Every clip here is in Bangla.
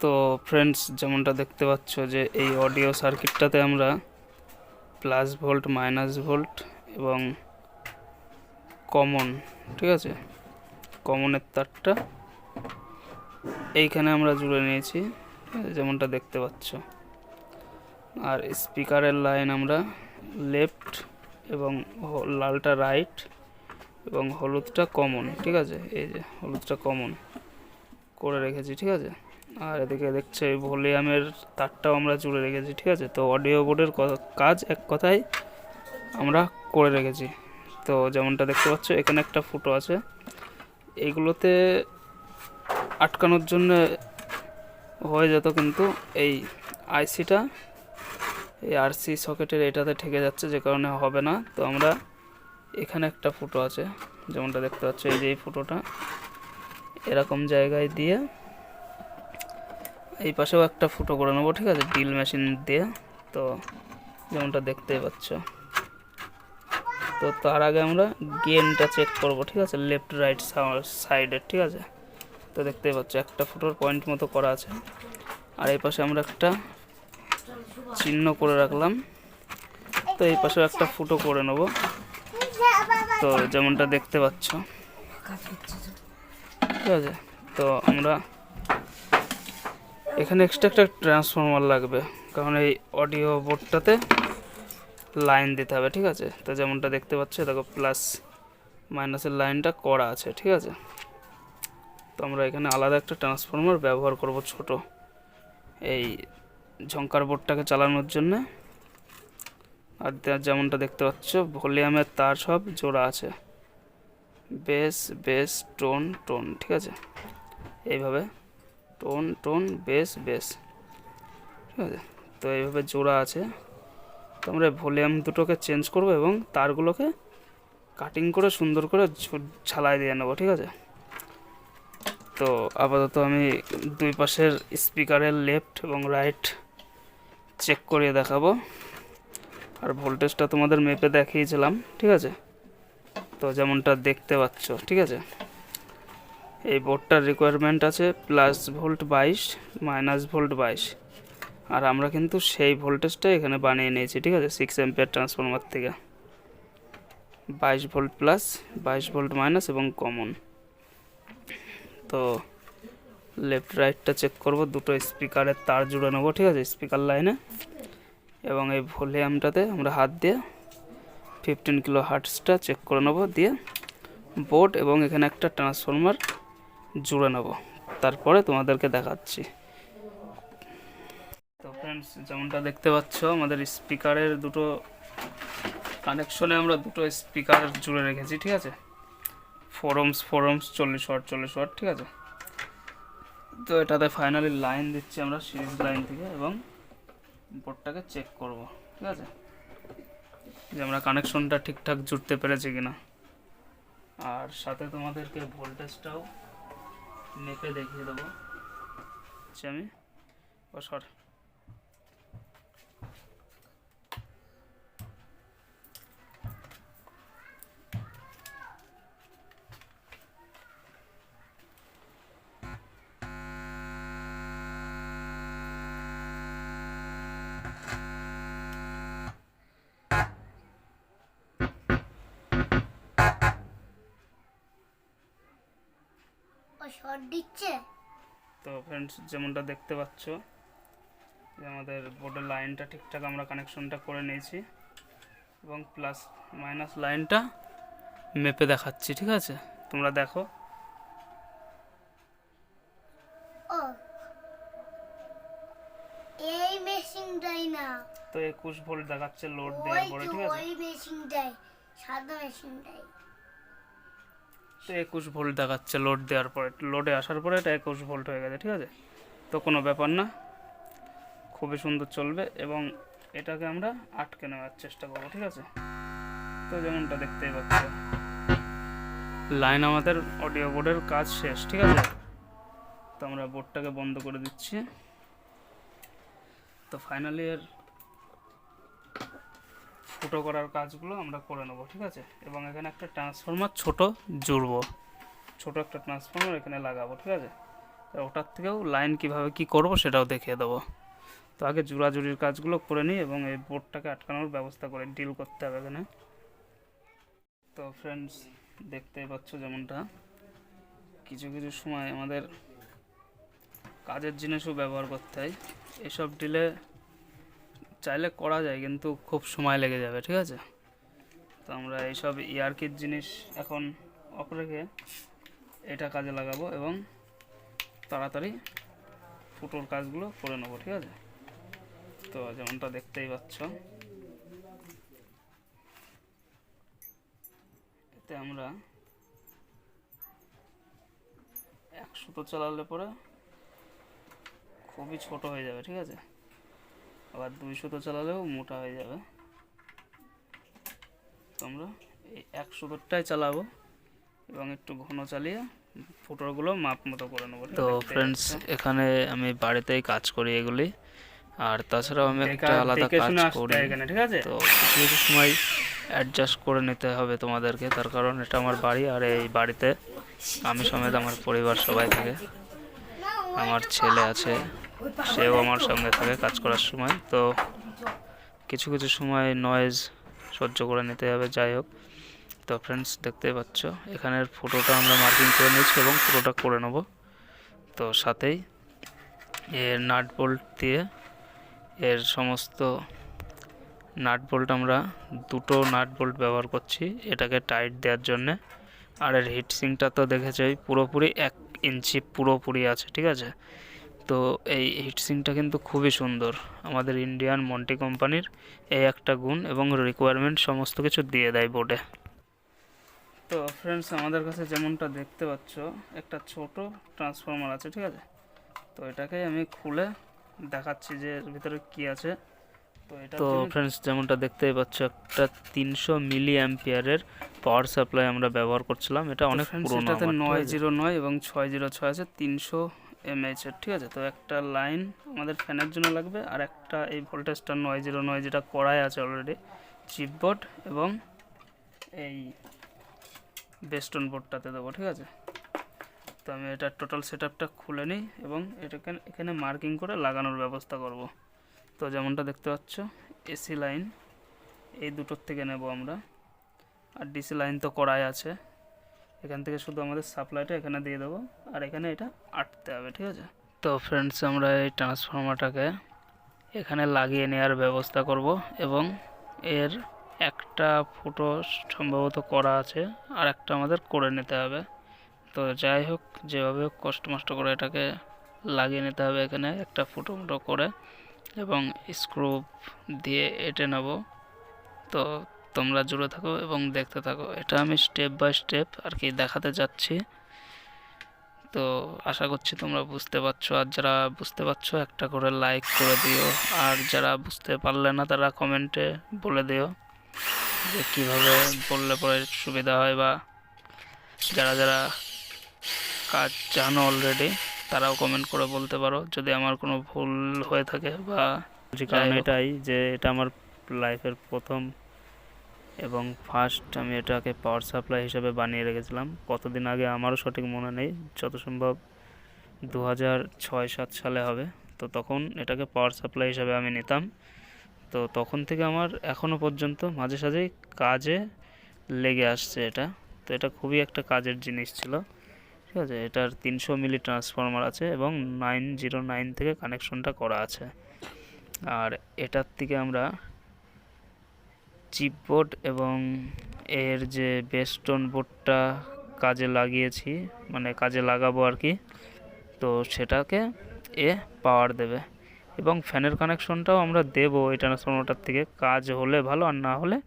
তো ফ্রেন্ডস, যেমনটা দেখতে পাচ্ছ যে এই অডিও সার্কিটটাতে আমরা প্লাস ভোল্ট, মাইনাস ভোল্ট এবং কমন, ঠিক আছে, কমনের তারটা এইখানে আমরা জুড়ে নিয়েছি, ঠিক আছে, যেমনটা দেখতে পাচ্ছ। আর স্পিকারের লাইন আমরা লেফট এবং লালটা রাইট এবং হলুদটা কমন, ঠিক আছে, এই যে হলুদটা কমন করে রেখেছি, ঠিক আছে। আর এদিকে দেখছে ভলিউমের তারটাও আমরা জুড়ে রেখেছি, ঠিক আছে। তো অডিও বোর্ডের কাজ এক কথায় আমরা করে রেখেছি। তো যেমনটা দেখতে পাচ্ছ এখানে একটা ফুটো আছে, এইগুলোতে আটকানোর জন্য হয়ে যেত, কিন্তু এই আইসিটা এই আরসি সকেটের এটাতে ঠেকে যাচ্ছে, যে কারণে হবে না। তো আমরা এখানে একটা ফুটো আছে, যেমনটা দেখতে পাচ্ছ, এই যে এই ফুটোটা এরকম জায়গায় দিয়ে এই পাশেও একটা ফুটো করে নেবো, ঠিক আছে, ড্রিল মেশিন দিয়ে। তো যেমনটা দেখতেই পাচ্ছ, তো তার আগে আমরা গেনটা চেক করব, ঠিক আছে, লেফট রাইট সাইডের, ঠিক আছে। তো দেখতেই পাচ্ছ একটা ফুটোর পয়েন্ট মতো করা আছে, আর এই পাশে আমরা একটা চিহ্ন করে রাখলাম। তো এই পাশে একটা ফুটো করে নেব। তো যেমনটা দেখতে পাচ্ছ, ঠিক আছে। তো আমরা এখানে এক্সট্রা একটা ট্রান্সফরমার লাগবে, কারণ এই অডিও বোর্ডটাতে লাইন দিতে হবে, ঠিক আছে। তো যেমনটা দেখতে পাচ্ছ, দেখো প্লাস মাইনাসের লাইনটা করা আছে, ঠিক আছে। তো আমরা এখানে আলাদা একটা ট্রান্সফরমার ব্যবহার করব, ছোট, এই ঝঙ্কার বোর্ডটাকে চালানোর জন্য। আর যেমনটা দেখতে পাচ্ছ ভলিউমের তার সব জোড়া আছে, বেস বেস টোন টোন, ঠিক আছে, এইভাবে টোন টোন বেস বেস, ঠিক আছে। তো এইভাবে জোড়া আছে। তো আমরা ভলিউম দুটোকে চেঞ্জ করব এবং তারগুলোকে কাটিং করে সুন্দর করে ঝালাই দিয়ে নেবো, ঠিক আছে। তো আপাতত আমি দুই পাশের স্পিকারের লেফট এবং রাইট চেক করিয়ে দেখাবো, আর ভোল্টেজটা তোমাদের মেপে দেখিয়েছিলাম, ঠিক আছে। তো যেমনটা দেখতে পাচ্ছ, ঠিক আছে, এই বোর্ডটার রিকোয়ারমেন্ট আছে প্লাস ভোল্ট 22, মাইনাস ভোল্ট 22, আর আমরা কিন্তু সেই ভোল্টেজটা এখানে বানিয়ে নিয়েছি, ঠিক আছে, 6 অ্যাম্পিয়ার ট্রান্সফরমার থেকে 22 ভোল্ট প্লাস, 22 ভোল্ট মাইনাস এবং কমন। তো লেফট রাইটটা চেক করব, দুটো স্পিকারের তার জুড়ে নেবো, ঠিক আছে, স্পিকার লাইনে, এবং এই ভলিউমটাতে আমরা হাত দিয়ে 15 কিলো হার্টসটা চেক করে নেব, দিয়ে বোর্ড এবং এখানে একটা ট্রান্সফরমার জুড়ে নেব, তারপরে তোমাদেরকে দেখাচ্ছি। তো ফ্রেন্ডস, যেমনটা দেখতে পাচ্ছ আমাদের স্পিকারের দুটো কানেকশনে আমরা দুটো স্পিকার জুড়ে রেখেছি, ঠিক আছে, 4 ohms 40 ওয়াট 40 ওয়াট, ঠিক আছে। তো এটাতে ফাইনালি লাইন দিচ্ছি আমরা সিরিজ লাইন থেকে, এবং বোর্ডটাকে চেক করব, ঠিক আছে, যে আমরা কানেকশনটা ঠিকঠাক জুড়তে পেরেছি কিনা। আর সাথে তোমাদেরকে ভোল্টেজটাও মেপে দেখিয়ে দেবো, আমি সর। তো ফ্রেন্ডস, যেমনটা দেখতে পাচ্ছ যে আমাদের বোর্ডের লাইনটা ঠিকঠাক আমরা কানেকশনটা করে নিয়েছি, এবং প্লাস মাইনাস লাইনটা মেপে দেখাচ্ছি, ঠিক আছে, তোমরা দেখো। এই মেশিনটাই না, তো 21 ভোল্ট দেখাচ্ছে লোড দেওয়ার পরে, ঠিক আছে, ওই মেশিনটাই, সাদা মেশিনটাই। তো 21 ভোল্ট দেখাচ্ছে লোড দেওয়ার পরে, লোডে আসার পরে এটা 21 ভোল্ট হয়ে গেছে, ঠিক আছে। তো কোনো ব্যাপার না, খুবই সুন্দর চলবে, এবং এটাকে আমরা আটকে নেওয়ার চেষ্টা করবো, ঠিক আছে। তো যেমনটা দেখতেই পাচ্ছ লাইন আমাদের অডিও বোর্ডের কাজ শেষ, ঠিক আছে। তো আমরা বোর্ডটাকে বন্ধ করে দিচ্ছি। তো ফাইনালি এর ফুটো করার কাজগুলো আমরা করে নেবো, ঠিক আছে, এবং এখানে একটা ট্রান্সফরমার ছোট জুড়বো, ছোট একটা ট্রান্সফরমার এখানে লাগাবো, ঠিক আছে। ওটার থেকেও লাইন কিভাবে কি করব সেটাও দেখিয়ে দেবো। তো আগে জোড়াজুড়ির কাজগুলো করে নিই এবং এই বোর্ডটাকে আটকানোর ব্যবস্থা করে ডিল করতে হবে এখানে। তো ফ্রেন্ডস, দেখতেই পাচ্ছ যেমনটা কিছু কিছু সময় আমাদের কাজের জিনিসও ব্যবহার করতে হয়। এসব ডিলে চাইলে করা যায় কিন্তু খুব সময় লেগে যাবে, ঠিক আছে? তো আমরা এইসব ইয়ারকির জিনিস এখন অফ রেখে এটা কাজে লাগাবো এবং তাড়াতাড়ি ফুটোর কাজগুলো করে নেবো, ঠিক আছে? তো যেমনটা দেখতেই পাচ্ছ, এতে আমরা 1 সুতো চালালে পরে খুবই ছোট হয়ে যাবে, ঠিক আছে? আবার 2 সুতো চালালেও মোটা হয়ে যাবে। তো আমরা এই 1 সুতোটাই চালাবো এবং একটু ঘন চালিয়ে ফুটোরগুলো মাপ মতো করে নেবো। তো ফ্রেন্ডস, এখানে আমি বাড়িতেই কাজ করি এগুলি, আর তাছাড়াও আমি একটা আলাদা কাজ করি এখানে, ঠিক আছে? তো কিছু কিছু সময় অ্যাডজাস্ট করে নিতে হবে তোমাদেরকে, তার কারণ এটা আমার বাড়ি, আর এই বাড়িতে আমি সমেত আমার পরিবার সবাই থাকে। আমার ছেলে আছে, সেও আমার সঙ্গে থাকে কাজ করার সময়। তো কিছু কিছু সময় নয়েজ সহ্য করে নিতে হবে। যাই হোক, তো ফ্রেন্ডস, দেখতেই পাচ্ছ এখানের ফটোটা আমরা মার্কিং করে নিয়েছি এবং ফটোটা করে নেব। তো সাথেই এর নাট বোল্ট দিয়ে এর সমস্ত নাট বোল্ট, আমরা 2টো নাট বোল্ট ব্যবহার করছি এটাকে টাইট দেওয়ার জন্যে। আর এর হিটসিংটা তো দেখেছই, পুরোপুরি 1 ইঞ্চি পুরোপুরি আছে, ঠিক আছে? তো এই হিটসিংটা কিন্তু খুবই সুন্দর, আমাদের ইন্ডিয়ান মন্টি কোম্পানির এই একটা গুণ এবং রিকোয়ারমেন্ট সমস্ত কিছু দিয়ে দেয় বোর্ডে। তো ফ্রেন্ডস, আমাদের কাছে যেমনটা দেখতে পাচ্ছ একটা ছোট ট্রান্সফর্মার আছে, ঠিক আছে? তো এটাকে আমি খুলে দেখাচ্ছি যে এর ভিতরে কি আছে। তো ফ্রেন্ডস, যেমনটা দেখতেই পাচ্ছ একটা 300 মিলি অ্যাম্পিয়ারের পাওয়ার সাপ্লাই আমরা ব্যবহার করছিলাম। এটা অনেক পুরনো, এটাতে 909 এবং 606 আছে, 300 mAh এর, ঠিক আছে? তো একটা লাইন আমাদের ফ্যানের জন্য লাগবে, আর একটা এই ভোল্টেজটা 909 যেটা করাই আছে অলরেডি চিপবোর্ড এবং এই বেস্টন বোর্ডটাতে দেবো, ঠিক আছে? তো আমি এটা টোটাল সেটআপটা খুলে নিই এবং এটাকে এখানে মার্কিং করে লাগানোর ব্যবস্থা করব। তো যেমনটা দেখতে পাচ্ছ এসি লাইন এই দুটোর থেকে নেব আমরা, আর ডিসি লাইন তো করাই আছে। এখান থেকে শুধু আমাদের সাপ্লাইটা এখানে দিয়ে দেবো, আর এখানে এটা আটতে হবে, ঠিক আছে? তো ফ্রেন্ডস, আমরা এই ট্রান্সফর্মারটাকে এখানে লাগিয়ে নেওয়ার ব্যবস্থা করব এবং এর একটা ফুটো সম্ভবত করা আছে, আর একটা আমাদের করে নিতে হবে। তো যাই হোক, যেভাবে হোক কষ্ট মষ্ট করে এটাকে লাগিয়ে নিতে হবে এখানে একটা ফুটো ফুটো করে এবং স্ক্রু দিয়ে এঁটে নেব। তো তোমরা জুড়ে থাকো এবং দেখতে থাকো, এটা আমি স্টেপ বাই স্টেপ আর কি দেখাতে যাচ্ছি। তো আশা করছি তোমরা বুঝতে পারছো, আর যারা বুঝতে পারছো একটা করে লাইক করে দিও, আর যারা বুঝতে পারলে না তারা কমেন্টে বলে দিও যে কীভাবে বললে পরে সুবিধা হয়, বা যারা যারা কাজ জানো অলরেডি তারাও কমেন্ট করে বলতে পারো যদি আমার কোনো ভুল হয়ে থাকে। বা কারণ এটাই যে এটা আমার লাইফের প্রথম এবং ফার্স্ট আমি এটাকে পাওয়ার সাপ্লাই হিসেবে বানিয়ে রেখেছিলাম। কতদিন আগে আমারও সঠিক মনে নেই, যত সম্ভব 2006-07 সালে হবে। তো তখন এটাকে পাওয়ার সাপ্লাই হিসেবে আমি নিতাম। তো তখন থেকে আমার এখনও পর্যন্ত মাঝে সাঝেই কাজে লেগে আসছে এটা। তো এটা খুবই একটা কাজের জিনিস ছিল, ঠিক আছে? এটার 300 মিলি ট্রান্সফর্মার আছে এবং 909 থেকে কানেকশনটা করা আছে। আর এটার থেকে আমরা চিপবোর্ড এবং এর যে বেস্টন বোর্ডটা কাজে লাগিয়েছি, মানে কাজে লাগাবো আর কি, তো সেটাকে এ পাওয়ার দেবে। এবং ফ্যানের কানেকশনটাও আমরা দেবো এই ট্রান্সফর্মারটার থেকে, কাজ হলে ভালো, আর না হলে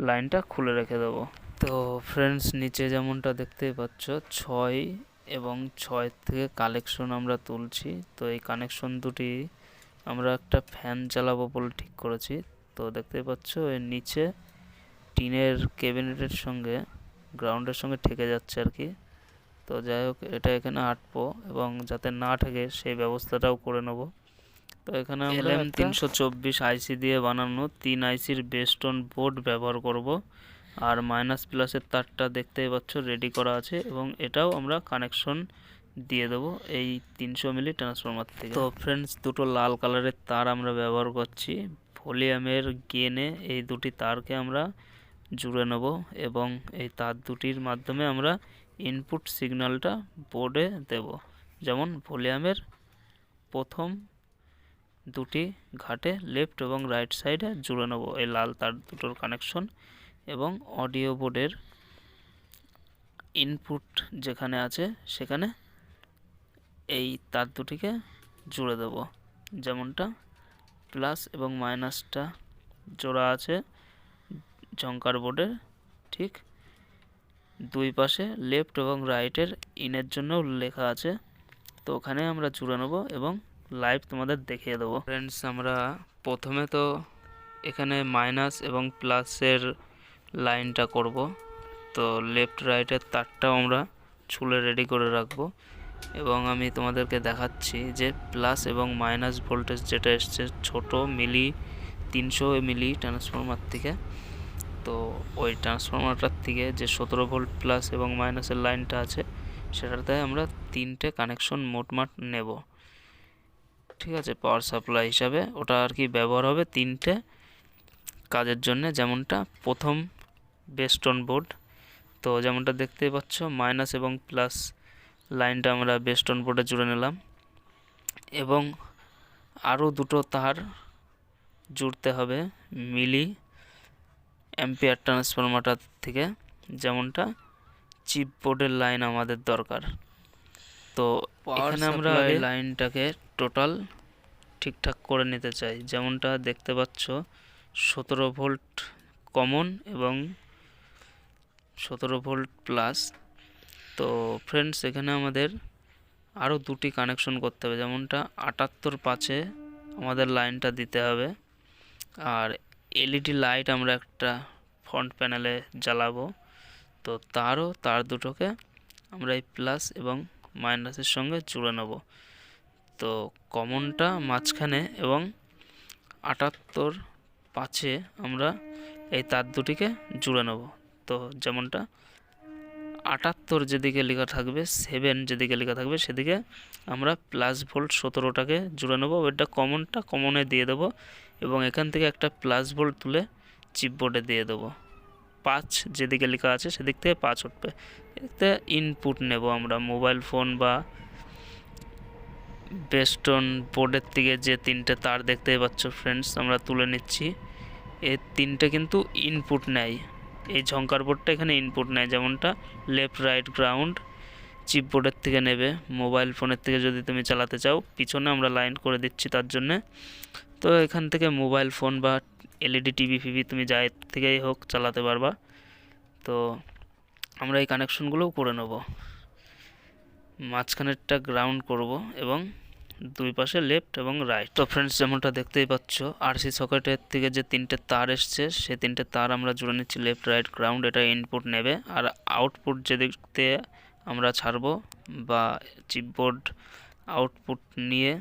লাইনটা খুলে রেখে দেবো। তো ফ্রেন্ডস, নিচে যেমনটা দেখতেই পাচ্ছ 6 এবং 6 থেকে কালেকশন আমরা তুলছি। তো এই কানেকশন দুটি আমরা একটা ফ্যান চালাবো বলে ঠিক করেছি। তো দেখতেই পাচ্ছ এর নিচে টিনের ক্যাবিনেটের সঙ্গে গ্রাউন্ডের সঙ্গে ঠেকে যাচ্ছে আর কি। তো যাই হোক, এটা এখানে আটবো এবং যাতে না ঠেকে সেই ব্যবস্থাটাও করে নেব। তো এখানে আমরা LM324 আইসি দিয়ে বানানো 3 আইসির বেস্টন বোর্ড ব্যবহার করব। আর মাইনাস প্লাসের তারটা দেখতেই পাচ্ছ রেডি করা আছে এবং এটাও আমরা কানেকশন দিয়ে দেবো এই 300 মিলি ট্রান্সফরমার থেকে। তো ফ্রেন্ডস, দুটো লাল কালারের তার আমরা ব্যবহার করছি। ভলিউমের গেনে এই দুটি তারকে আমরা জুড়ে নেব এবং এই তার দুটির মাধ্যমে আমরা ইনপুট সিগন্যালটা বোর্ডে দেব। যেমন ভলিউমের প্রথম দুটি ঘাটে লেফট এবং রাইট সাইডে জুড়ে নেব এই লাল তার দুটোর কানেকশন, এবং অডিও বোর্ডের ইনপুট যেখানে আছে সেখানে এই তার দুটিকে জুড়ে দেব। যেমনটা প্লাস এবং মাইনাসটা জোড়া আছে ঝঙ্কার বোর্ডের ঠিক দুই পাশে লেফট এবং রাইটের ইনের জন্য লেখা আছে, তো ওখানে আমরা জুড়ে নেব এবং লাইভ তোমাদের দেখিয়ে দেবো। ফ্রেন্ডস, আমরা প্রথমে তো এখানে মাইনাস এবং প্লাসের লাইনটা করব। তো লেফট রাইটের তারটাও আমরা ছুলে রেডি করে রাখবো এবং আমি তোমাদেরকে দেখাচ্ছি যে প্লাস এবং মাইনাস ভোল্টেজ যেটা এসছে ছোট মিলি 300 মিলি ট্রান্সফরমার থেকে, তো ওই ট্রান্সফরমারটার থেকে যে 17 ভোল্ট প্লাস এবং মাইনাসের লাইনটা আছে সেটাতে আমরা 3টে কানেকশন মোটমাট নেব। ঠিক আছে, পাওয়ার সাপ্লাই হিসাবে ওটা আর কি ব্যবহার হবে 3টে কাজের জন্য। যেমনটা প্রথম বেস্টন বোর্ড, তো যেমনটা দেখতেই পাচ্ছ মাইনাস এবং প্লাস লাইনটা আমরা বেস্টন বোর্ডে জুড়ে নিলাম এবং আরও দুটো তার জুড়তে হবে মিলি অ্যাম্পিয়ার ট্রান্সফরমারটার থেকে, যেমনটা চিপ বোর্ডের লাইন আমাদের দরকার। তো এখানে আমরা এই লাইনটাকে টোটাল ঠিকঠাক করে নিতে চাই। যেমনটা দেখতে পাচ্ছ 17 ভোল্ট কমন এবং 17 ভোল্ট প্লাস। তো ফ্রেন্ডস, এখানে আমাদের আরও দুটি কানেকশন করতে হবে। যেমনটা 78/5 আমাদের লাইনটা দিতে হবে, আর এলইডি লাইট আমরা একটা ফ্রন্ট প্যানেলে জ্বালাবো। তো তার দুটোকে আমরা এই প্লাস এবং মাইনাসের সঙ্গে জুড়ে নেব। তো কমনটা মাঝখানে এবং 78/5 আমরা এই তার দুটিকে জুড়ে নেব। তো যেমনটা 78 যেদিকে লেখা থাকবে, 7 যেদিকে লেখা থাকবে সেদিকে আমরা প্লাস ভোল্ট 17টাকে জুড়ে নেব। ওইটা কমনটা কমনে দিয়ে দেবো এবং এখান থেকে একটা প্লাস ভোল্ট তুলে চিপ বোর্ডে দিয়ে দেবো। 5 যেদিকে লেখা আছে সেদিক থেকে 5 উঠবে। এতে ইনপুট নেব আমরা মোবাইল ফোন বা বেস্টন বোর্ডের থেকে যে 3টে তার দেখতে পাচ্ছ ফ্রেন্ডস আমরা তুলে নিচ্ছি। এই 3টে কিন্তু ইনপুট নেয়, এই ঝঙ্কার বোর্ডটা এখানে ইনপুট নেয়। যেমনটা লেফট রাইট গ্রাউন্ড চিপ বোর্ডের থেকে নেবে, মোবাইল ফোনের থেকে যদি তুমি চালাতে চাও পিছনে আমরা লাইন করে দিচ্ছি তার জন্যে। তো এখান থেকে মোবাইল ফোন বা এলইডি টিভি ফিভি তুমি যাই থেকেই হোক চালাতে পারবা। তো আমরা এই কানেকশনগুলোও করে নেব। মাঝখানেরটা গ্রাউন্ড করব এবং দুই পাশে লেফট এবং রাইট। তো ফ্রেন্ডস, যেমনটা দেখতেই পাচ্ছ আরসি সকেটের থেকে যে 3টে তার এসছে সে 3টে তার আমরা জুড়ে নিচ্ছি লেফট রাইট গ্রাউন্ড, এটা ইনপুট নেবে। আর আউটপুট যেদিক দিয়ে আমরা ছাড়বো বা চিপবোর্ড আউটপুট নিয়ে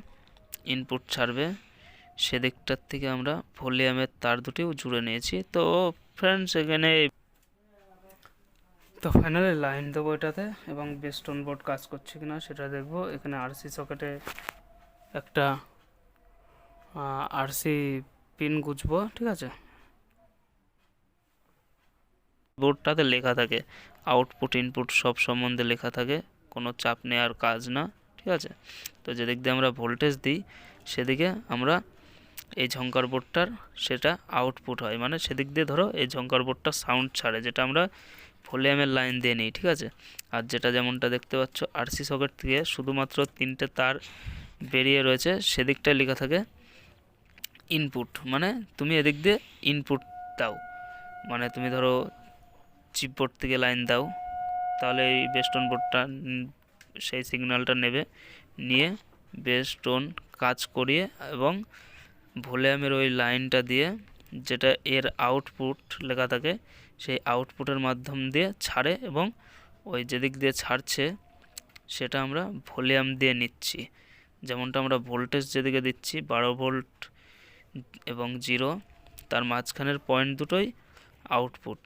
ইনপুট ছাড়বে সেদিকটার থেকে আমরা ভলিউমের তার দুটিও জুড়ে নিয়েছি। তো ফ্রেন্ডস, এখানে তো ফাইনালি লাইন দেবো এটাতে এবং বেস্টন বোর্ড কাজ করছে কিনা সেটা দেখবো। এখানে আরসি সকেটে একটা আরসি পিন গুঁজবো, ঠিক আছে। বোর্ডটাতে লেখা থাকে আউটপুট ইনপুট সব সম্বন্ধে লেখা থাকে, কোনো চাপ নেওয়ার কাজ না, ঠিক আছে। তো যেদিক দিয়ে আমরা ভোল্টেজ দিই সেদিকে আমরা এই ঝঙ্কার বোর্ডটার সেটা আউটপুট হয়, মানে সেদিক দিয়ে ধরো এই ঝঙ্কার বোর্ডটা সাউন্ড ছাড়ে, যেটা আমরা ভলিউমের লাইন দিয়ে নিই, ঠিক আছে। আর যেটা যেমনটা দেখতে পাচ্ছ আরসি সকেট থেকে শুধুমাত্র 3টে তার বেরিয়ে রয়েছে সেদিকটায় লেখা থাকে ইনপুট, মানে তুমি এদিক দিয়ে ইনপুট দাও, মানে তুমি ধরো চিপ বোর্ড থেকে লাইন দাও তাহলে এই বেস্টন বোর্ডটা সেই সিগন্যালটা নেবে, নিয়ে বেস্টন কাজ করিয়ে এবং ভলিউমের ওই লাইনটা দিয়ে যেটা এর আউটপুট লেখা থাকে সেই আউটপুটের মাধ্যম দিয়ে ছাড়ে এবং ওই যেদিক দিয়ে ছাড়ছে সেটা আমরা ভলিউম দিয়ে নিচ্ছি। যেমনটা আমরা ভোল্টেজ যেদিকে দিচ্ছি 12 ভোল্ট এবং 0, তার মাঝখানের পয়েন্ট দুটোই আউটপুট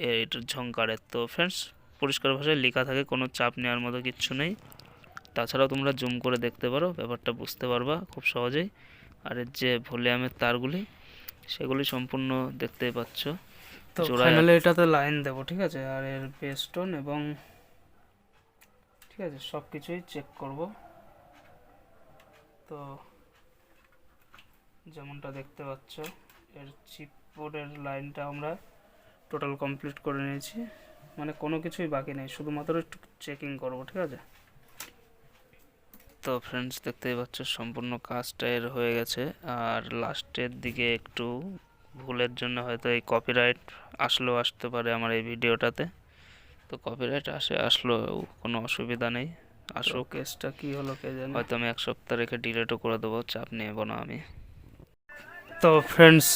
এর ঝঙ্কারের। তো ফ্রেন্ডস, পরিষ্কার ভাষায় লেখা থাকে, কোনো চাপ নেওয়ার মতো কিচ্ছু নেই। তাছাড়াও তোমরা জুম করে দেখতে পারো, ব্যাপারটা বুঝতে পারবা খুব সহজেই। আর এর যে ভলিউমের তারগুলি সেগুলি সম্পূর্ণ দেখতেই পাচ্ছ। তো ফাইনালি এটাতে লাইন দেবো, ঠিক আছে। আর এর বেস টোন এবং ঠিক আছে সব কিছুই চেক করব। তো যেমনটা দেখতে পাচ্ছ এর চিপ বোর্ডের লাইনটা আমরা টোটাল কমপ্লিট করে নিয়েছি, মানে কোনো কিছুই বাকি নেই, শুধুমাত্র একটু চেকিং করব, ঠিক আছে। তো ফ্রেন্ডস দেখতেই পাচ্ছ সম্পূর্ণ কাজটা এর হয়ে গেছে। আর লাস্টের দিকে একটু ভুলের জন্য হয়তো এই কপিরাইট আসতে পারে আমার এই ভিডিওটাতে। তো কপিরাইট আসলেও কোনো অসুবিধা নেই, আসুক। কেসটা কি হলো কে জানে, হয়তো আমি 1 সপ্তাহ রেখে ডিলেটও করে দেবো, চাপ নেব না আমি। তো ফ্রেন্ডস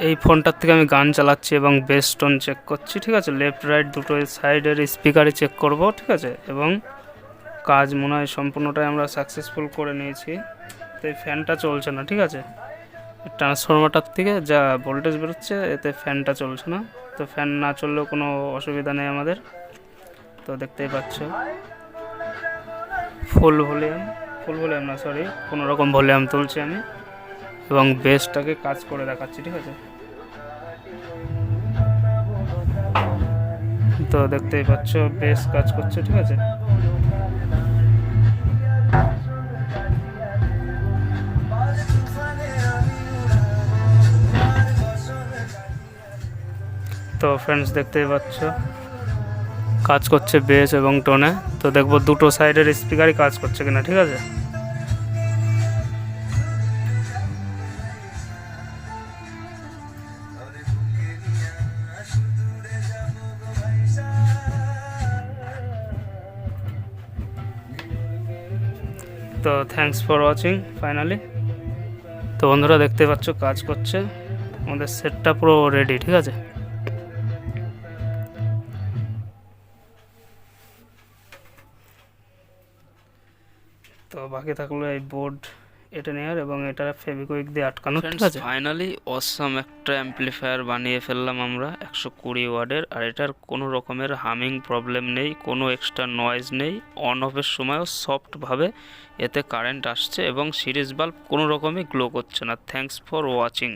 এই ফোনটার থেকে আমি গান চালাচ্ছি এবং বেস টোন চেক করছি, ঠিক আছে। লেফট রাইট দুটো সাইডের স্পিকারই চেক করব, ঠিক আছে। এবং কাজ মনে হয় সম্পূর্ণটাই আমরা সাকসেসফুল করে নিয়েছি। তো এই ফ্যানটা চলছে না, ঠিক আছে। ট্রান্সফরমারটার থেকে যা ভোল্টেজ বেরোচ্ছে এতে ফ্যানটা চলছে না। তো ফ্যান না চললেও কোনো অসুবিধা নেই আমাদের। তো দেখতেই পাচ্ছ ফুল ভলিউম না সরি, কোনো রকম ভলিউম তুলছি আমি এবং বেসটাকে কাজ করে দেখাচ্ছি, ঠিক আছে। তো দেখতেই পাচ্ছ বেস কাজ করছে, ঠিক আছে। তো ফ্রেন্ডস দেখতেই পাচ্ছ কাজ করছে বেস এবং টোনে। তো দেখবো দুটো সাইডের স্পিকারই কাজ করছে কিনা, ঠিক আছে। তো থ্যাঙ্কস ফর ওয়াচিং ফাইনালি। তো বন্ধুরা দেখতে পাচ্ছ কাজ করছে, আমাদের সেটটা পুরো রেডি, ঠিক আছে। তো বাকি থাকলো এই বোর্ড এটা নেওয়ার এবং এটা ফেভিকুইক দিয়ে আটকানো, ঠিক আছে। ফাইনালি অসাম একটা অ্যাম্পলিফায়ার বানিয়ে ফেললাম আমরা 120 ওয়াটের। আর এটার কোনো রকমের হামিং প্রবলেম নেই, কোনো এক্সট্রা নয়েজ নেই, অন অফের সময়ও সফটভাবে এতে কারেন্ট আসছে এবং সিরিজ বাল্ব কোনো রকমই গ্লো করছে না। Thanks for watching.